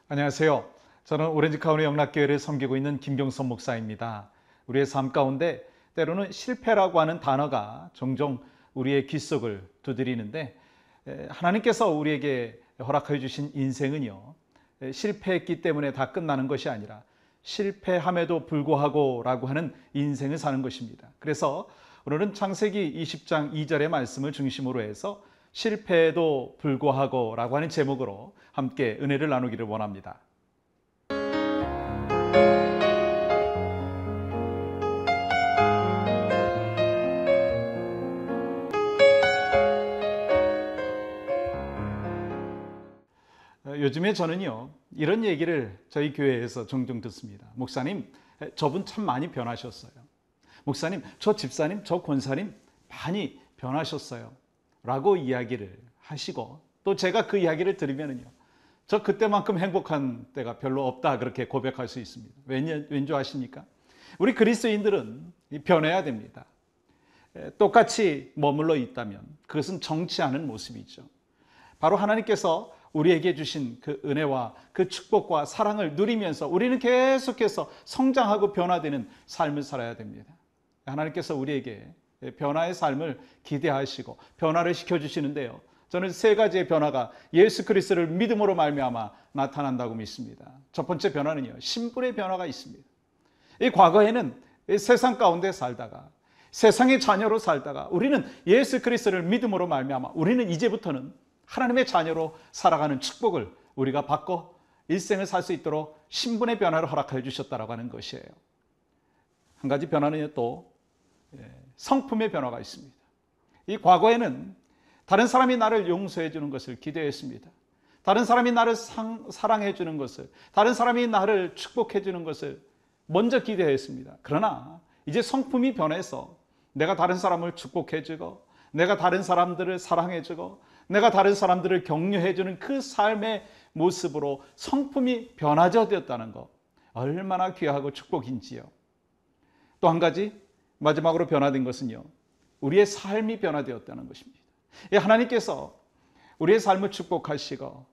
안녕하세요. 저는 오렌지 카운티 영락교회를 섬기고 있는 김경선 목사입니다. 우리의 삶 가운데 때로는 실패라고 하는 단어가 종종 우리의 귓속을 두드리는데, 하나님께서 우리에게 허락해 주신 인생은요, 실패했기 때문에 다 끝나는 것이 아니라 실패함에도 불구하고 라고 하는 인생을 사는 것입니다. 그래서 오늘은 창세기 20장 2절의 말씀을 중심으로 해서 실패에도 불구하고 라고 하는 제목으로 함께 은혜를 나누기를 원합니다. 요즘에 저는요, 이런 얘기를 저희 교회에서 종종 듣습니다. 목사님, 저분 참 많이 변하셨어요. 목사님, 저 집사님, 저 권사님 많이 변하셨어요 라고 이야기를 하시고, 또 제가 그 이야기를 들으면요, 저 그때만큼 행복한 때가 별로 없다 그렇게 고백할 수 있습니다. 왠지 아십니까? 우리 그리스도인들은 변해야 됩니다. 똑같이 머물러 있다면 그것은 정치 않은 모습이죠. 바로 하나님께서 우리에게 주신 그 은혜와 그 축복과 사랑을 누리면서 우리는 계속해서 성장하고 변화되는 삶을 살아야 됩니다. 하나님께서 우리에게 변화의 삶을 기대하시고 변화를 시켜주시는데요, 저는 세 가지의 변화가 예수 그리스도를 믿음으로 말미암아 나타난다고 믿습니다. 첫 번째 변화는요, 신분의 변화가 있습니다. 이 과거에는 세상 가운데 살다가 세상의 자녀로 살다가 우리는 예수 그리스도를 믿음으로 말미암아 우리는 이제부터는 하나님의 자녀로 살아가는 축복을 우리가 받고 일생을 살 수 있도록 신분의 변화를 허락해 주셨다라고 하는 것이에요. 한 가지 변화는 또 성품의 변화가 있습니다. 이 과거에는 다른 사람이 나를 용서해 주는 것을 기대했습니다. 다른 사람이 나를 사랑해 주는 것을, 다른 사람이 나를 축복해 주는 것을 먼저 기대했습니다. 그러나 이제 성품이 변해서 내가 다른 사람을 축복해 주고, 내가 다른 사람들을 사랑해 주고, 내가 다른 사람들을 격려해 주는 그 삶의 모습으로 성품이 변화되었다는 것, 얼마나 귀하고 축복인지요. 또 한 가지 마지막으로 변화된 것은요, 우리의 삶이 변화되었다는 것입니다. 하나님께서 우리의 삶을 축복하시고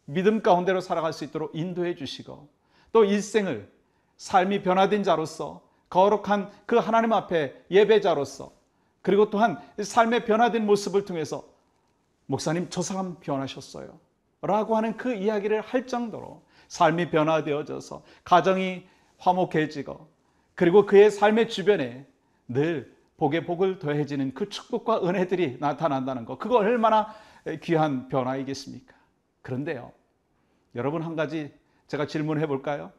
믿음 가운데로 살아갈 수 있도록 인도해 주시고, 또 일생을 삶이 변화된 자로서 거룩한 그 하나님 앞에 예배자로서, 그리고 또한 삶의 변화된 모습을 통해서 목사님 저 사람 변하셨어요 라고 하는 그 이야기를 할 정도로 삶이 변화되어져서 가정이 화목해지고, 그리고 그의 삶의 주변에 늘 복에 복을 더해지는 그 축복과 은혜들이 나타난다는 것, 그거 얼마나 귀한 변화이겠습니까? 그런데요, 여러분, 한 가지 제가 질문해 볼까요?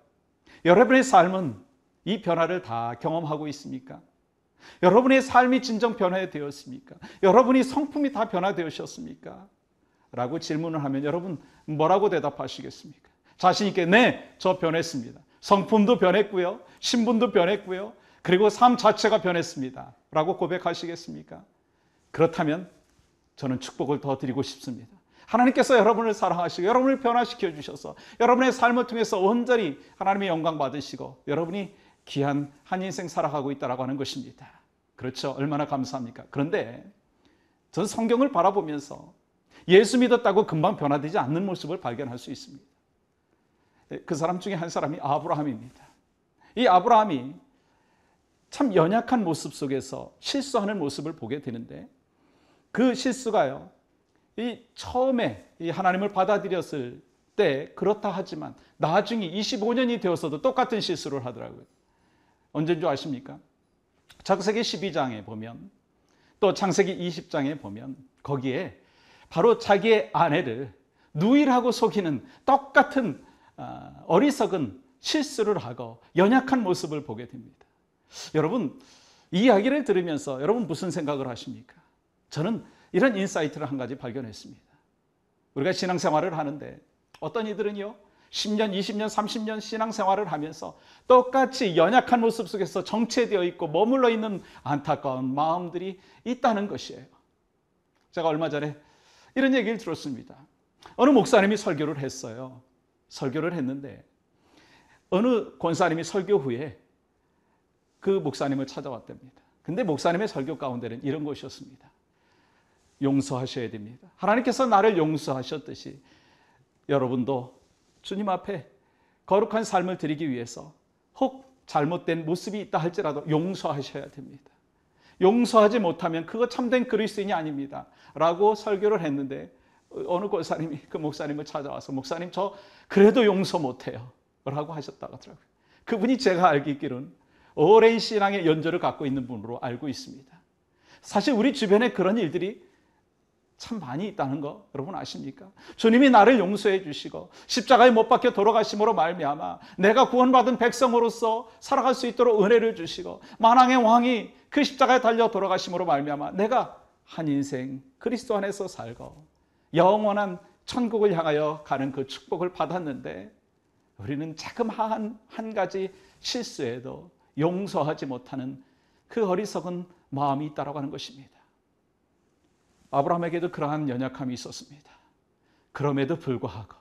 여러분의 삶은 이 변화를 다 경험하고 있습니까? 여러분의 삶이 진정 변화되었습니까? 여러분이 성품이 다 변화되셨습니까? 라고 질문을 하면 여러분 뭐라고 대답하시겠습니까? 자신 있게 네, 저 변했습니다. 성품도 변했고요, 신분도 변했고요, 그리고 삶 자체가 변했습니다 라고 고백하시겠습니까? 그렇다면 저는 축복을 더 드리고 싶습니다. 하나님께서 여러분을 사랑하시고 여러분을 변화시켜 주셔서 여러분의 삶을 통해서 온전히 하나님의 영광 받으시고 여러분이 귀한 한 인생 살아가고 있다고 하는 것입니다. 그렇죠? 얼마나 감사합니까? 그런데 저는 성경을 바라보면서 예수 믿었다고 금방 변화되지 않는 모습을 발견할 수 있습니다. 그 사람 중에 한 사람이 아브라함입니다. 이 아브라함이 참 연약한 모습 속에서 실수하는 모습을 보게 되는데, 그 실수가요, 이 처음에 이 하나님을 받아들였을 때 그렇다 하지만 나중에 25년이 되어서도 똑같은 실수를 하더라고요. 언제인 줄 아십니까? 창세기 12장에 보면, 또 창세기 20장에 보면 거기에 바로 자기의 아내를 누이라고 속이는 똑같은 어리석은 실수를 하고 연약한 모습을 보게 됩니다. 여러분, 이 이야기를 들으면서 여러분 무슨 생각을 하십니까? 저는 이런 인사이트를 한 가지 발견했습니다. 우리가 신앙생활을 하는데 어떤 이들은요, 10년, 20년, 30년 신앙생활을 하면서 똑같이 연약한 모습 속에서 정체되어 있고 머물러 있는 안타까운 마음들이 있다는 것이에요. 제가 얼마 전에 이런 얘기를 들었습니다. 어느 목사님이 설교를 했어요. 설교를 했는데 어느 권사님이 설교 후에 그 목사님을 찾아왔답니다. 근데 목사님의 설교 가운데는 이런 것이었습니다. 용서하셔야 됩니다. 하나님께서 나를 용서하셨듯이 여러분도 주님 앞에 거룩한 삶을 드리기 위해서 혹 잘못된 모습이 있다 할지라도 용서하셔야 됩니다. 용서하지 못하면 그거 참된 그리스도인이 아닙니다 라고 설교를 했는데 어느 권사님이 그 목사님을 찾아와서 목사님 저 그래도 용서 못해요 라고 하셨다고 하더라고요. 그분이 제가 알기로는 오랜 신앙의 연조를 갖고 있는 분으로 알고 있습니다. 사실 우리 주변에 그런 일들이 참 많이 있다는 거 여러분 아십니까? 주님이 나를 용서해 주시고 십자가에 못 박혀 돌아가심으로 말미암아 내가 구원받은 백성으로서 살아갈 수 있도록 은혜를 주시고 만왕의 왕이 그 십자가에 달려 돌아가심으로 말미암아 내가 한 인생 그리스도 안에서 살고 영원한 천국을 향하여 가는 그 축복을 받았는데 우리는 자그마한 한 가지 실수에도 용서하지 못하는 그 어리석은 마음이 있다고 하는 것입니다. 아브라함에게도 그러한 연약함이 있었습니다. 그럼에도 불구하고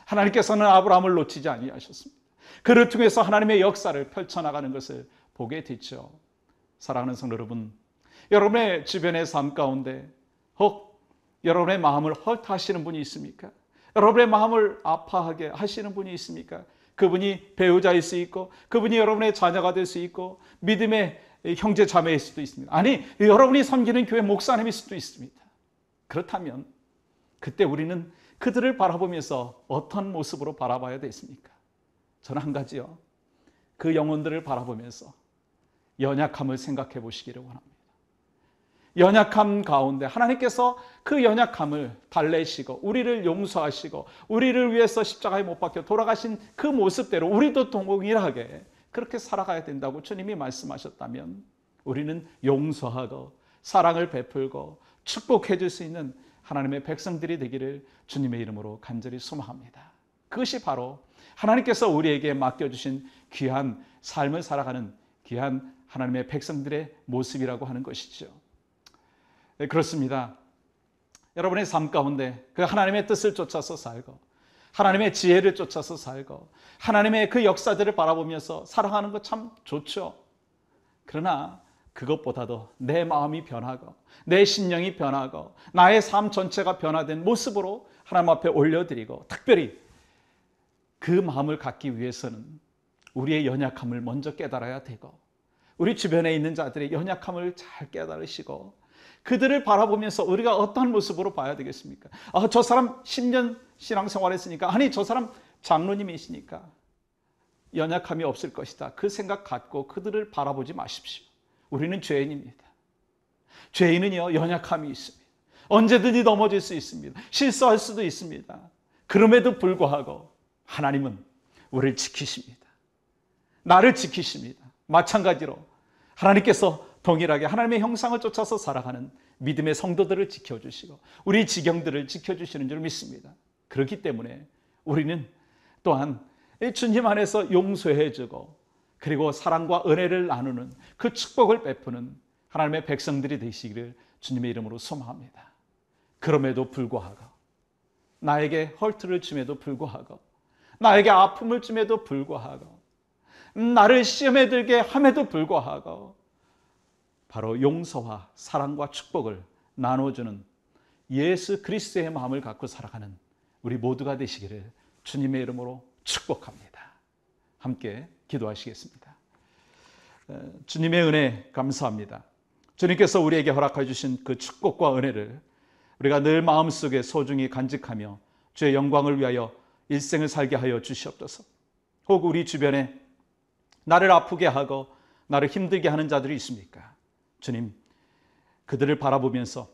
하나님께서는 아브라함을 놓치지 아니하셨습니다. 그를 통해서 하나님의 역사를 펼쳐나가는 것을 보게 됐죠. 사랑하는 성도 여러분, 여러분의 주변의 삶 가운데 혹 여러분의 마음을 헐트하시는 분이 있습니까? 여러분의 마음을 아파하게 하시는 분이 있습니까? 그분이 배우자일 수 있고 그분이 여러분의 자녀가 될 수 있고 믿음의 형제 자매일 수도 있습니다. 아니 여러분이 섬기는 교회 목사님일 수도 있습니다. 그렇다면 그때 우리는 그들을 바라보면서 어떤 모습으로 바라봐야 되겠습니까? 저는 한 가지요. 그 영혼들을 바라보면서 연약함을 생각해 보시기를 원합니다. 연약함 가운데 하나님께서 그 연약함을 달래시고 우리를 용서하시고 우리를 위해서 십자가에 못 박혀 돌아가신 그 모습대로 우리도 동일하게 그렇게 살아가야 된다고 주님이 말씀하셨다면 우리는 용서하고 사랑을 베풀고 축복해 줄 수 있는 하나님의 백성들이 되기를 주님의 이름으로 간절히 소망합니다. 그것이 바로 하나님께서 우리에게 맡겨주신 귀한 삶을 살아가는 귀한 하나님의 백성들의 모습이라고 하는 것이죠. 네, 그렇습니다. 여러분의 삶 가운데 그 하나님의 뜻을 쫓아서 살고 하나님의 지혜를 쫓아서 살고 하나님의 그 역사들을 바라보면서 살아가는 것 참 좋죠. 그러나 그것보다도 내 마음이 변하고 내 심령이 변하고 나의 삶 전체가 변화된 모습으로 하나님 앞에 올려드리고 특별히 그 마음을 갖기 위해서는 우리의 연약함을 먼저 깨달아야 되고 우리 주변에 있는 자들의 연약함을 잘 깨달으시고 그들을 바라보면서 우리가 어떤 모습으로 봐야 되겠습니까? 저 사람 10년 신앙생활 했으니까 아니 저 사람 장로님이시니까 연약함이 없을 것이다. 그 생각 갖고 그들을 바라보지 마십시오. 우리는 죄인입니다. 죄인은요 연약함이 있습니다. 언제든지 넘어질 수 있습니다. 실수할 수도 있습니다. 그럼에도 불구하고 하나님은 우리를 지키십니다. 나를 지키십니다. 마찬가지로 하나님께서 동일하게 하나님의 형상을 쫓아서 살아가는 믿음의 성도들을 지켜주시고 우리 지경들을 지켜주시는 줄 믿습니다. 그렇기 때문에 우리는 또한 주님 안에서 용서해주고 그리고 사랑과 은혜를 나누는 그 축복을 베푸는 하나님의 백성들이 되시기를 주님의 이름으로 소망합니다. 그럼에도 불구하고 나에게 헐트를 줌에도 불구하고 나에게 아픔을 줌에도 불구하고 나를 시험에 들게 함에도 불구하고 바로 용서와 사랑과 축복을 나눠주는 예수 그리스도의 마음을 갖고 살아가는 우리 모두가 되시기를 주님의 이름으로 축복합니다. 함께 기도하시겠습니다. 주님의 은혜 감사합니다. 주님께서 우리에게 허락해 주신 그 축복과 은혜를 우리가 늘 마음속에 소중히 간직하며 주의 영광을 위하여 일생을 살게 하여 주시옵소서. 혹 우리 주변에 나를 아프게 하고 나를 힘들게 하는 자들이 있습니까? 주님, 그들을 바라보면서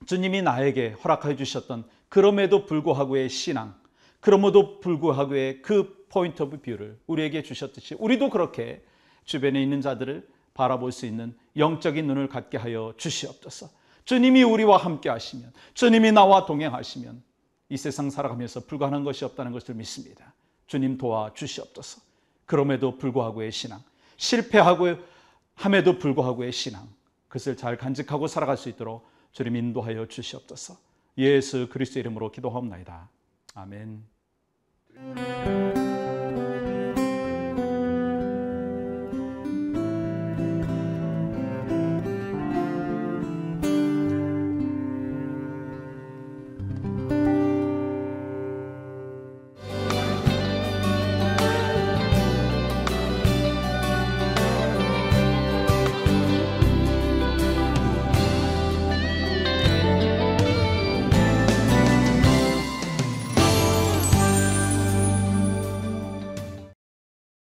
주님이 나에게 허락해 주셨던 그럼에도 불구하고의 신앙, 그럼에도 불구하고의 그 포인트 오브 뷰를 우리에게 주셨듯이 우리도 그렇게 주변에 있는 자들을 바라볼 수 있는 영적인 눈을 갖게 하여 주시옵소서. 주님이 우리와 함께 하시면, 주님이 나와 동행하시면 이 세상 살아가면서 불가능한 것이 없다는 것을 믿습니다. 주님 도와주시옵소서. 그럼에도 불구하고의 신앙, 실패하고 함에도 불구하고의 신앙, 그것을 잘 간직하고 살아갈 수 있도록 주님 인도하여 주시옵소서. 예수 그리스도 이름으로 기도하옵나이다. 아멘.